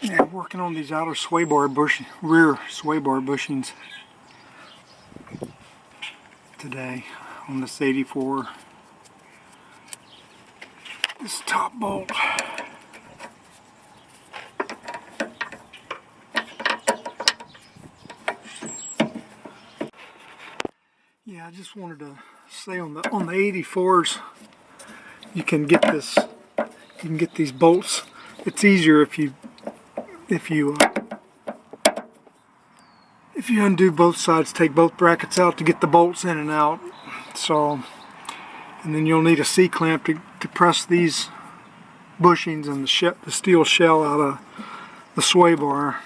Yeah, I'm working on these outer sway bar rear sway bar bushings today on this 84. This top bolt. Yeah, I just wanted to say on the 84s, you can get this. You can get these bolts. It's easier if you undo both sides, take both brackets out to get the bolts in and out. So, and then you'll need a C-clamp to press these bushings and the steel shell out of the sway bar.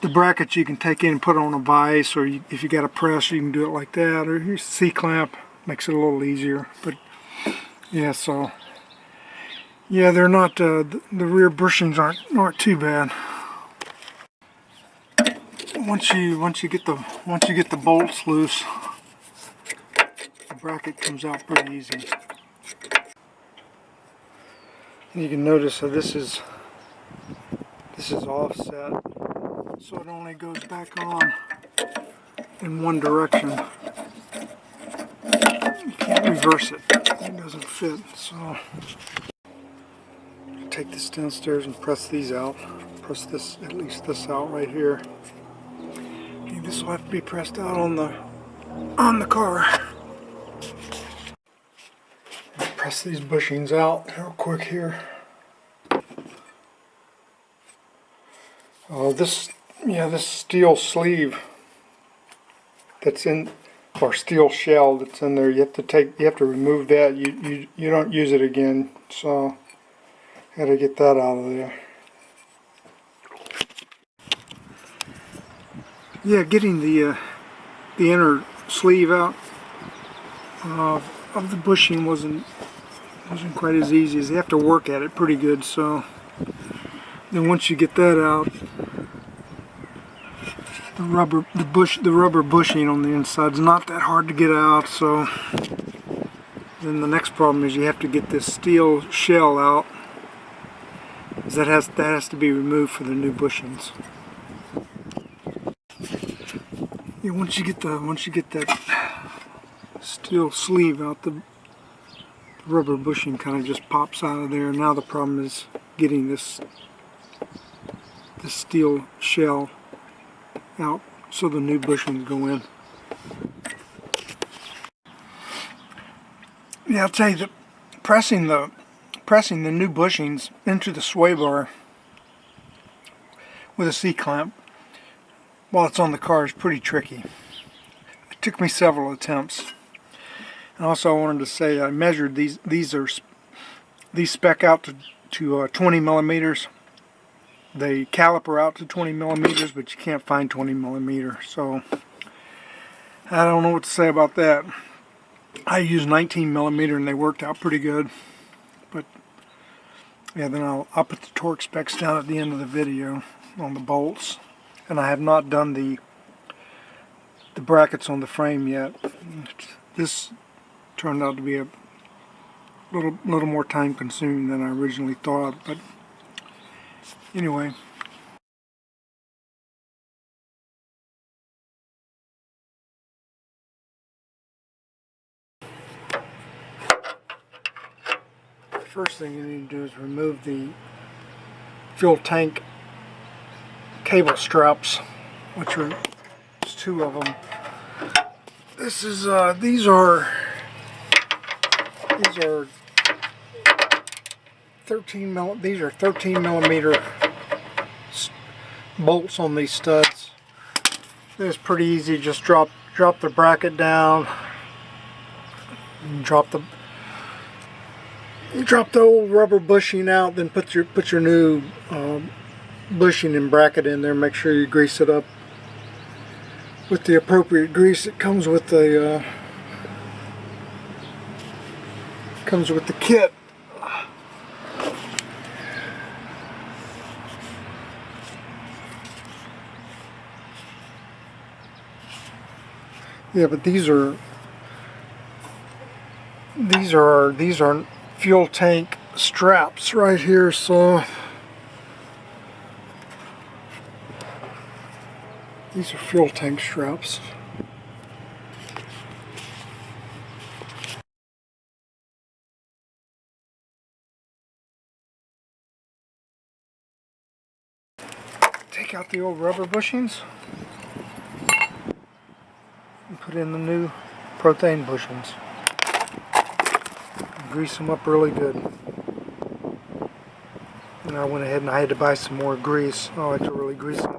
The brackets you can take in and put on a vise, or if you got a press, you can do it like that, or your C-clamp makes it a little easier. But yeah, so yeah, they're not the rear bushings aren't too bad. Once you get the bolts loose, the bracket comes out pretty easy. And you can notice that this is offset, so it only goes back on in one direction. You can't reverse it. It doesn't fit. So take this downstairs and press these out. Press this, at least this out right here. Okay, this will have to be pressed out on the car. Press these bushings out real quick here. This steel sleeve that's in, or steel shell that's in there, you have to remove that. You don't use it again, so got to get that out of there. Yeah, getting the inner sleeve out of the bushing wasn't quite as easy. You have to work at it pretty good. So then once you get that out, the rubber bushing on the inside is not that hard to get out. So then the next problem is you have to get this steel shell out. That has to be removed for the new bushings. Yeah, once you get that steel sleeve out, the rubber bushing kind of just pops out of there. Now the problem is getting this steel shell out so the new bushings go in. Yeah, I'll tell you that pressing the new bushings into the sway bar with a C-clamp while it's on the car is pretty tricky. It took me several attempts. And also I wanted to say I measured these spec out to 20 millimeters. They caliper out to 20 millimeters, but you can't find 20 millimeter. So I don't know what to say about that. I used 19 millimeter and they worked out pretty good. But yeah, then I'll put the torque specs down at the end of the video on the bolts. And I have not done the brackets on the frame yet. This turned out to be a little more time consuming than I originally thought, but anyway. The first thing you need to do is remove the fuel tank cable straps, which are, there's two of them. This is these are 13 millimeter bolts on these studs. It's pretty easy. Just drop the bracket down, and drop the old rubber bushing out, then put your new bushing and bracket in there. Make sure you grease it up with the appropriate grease. It comes with the kit. Yeah, but these are fuel tank straps right here, so These are fuel tank straps. Take out the old rubber bushings and put in the new propane bushings. Grease them up really good. And I went ahead and I had to buy some more grease. I like to really grease them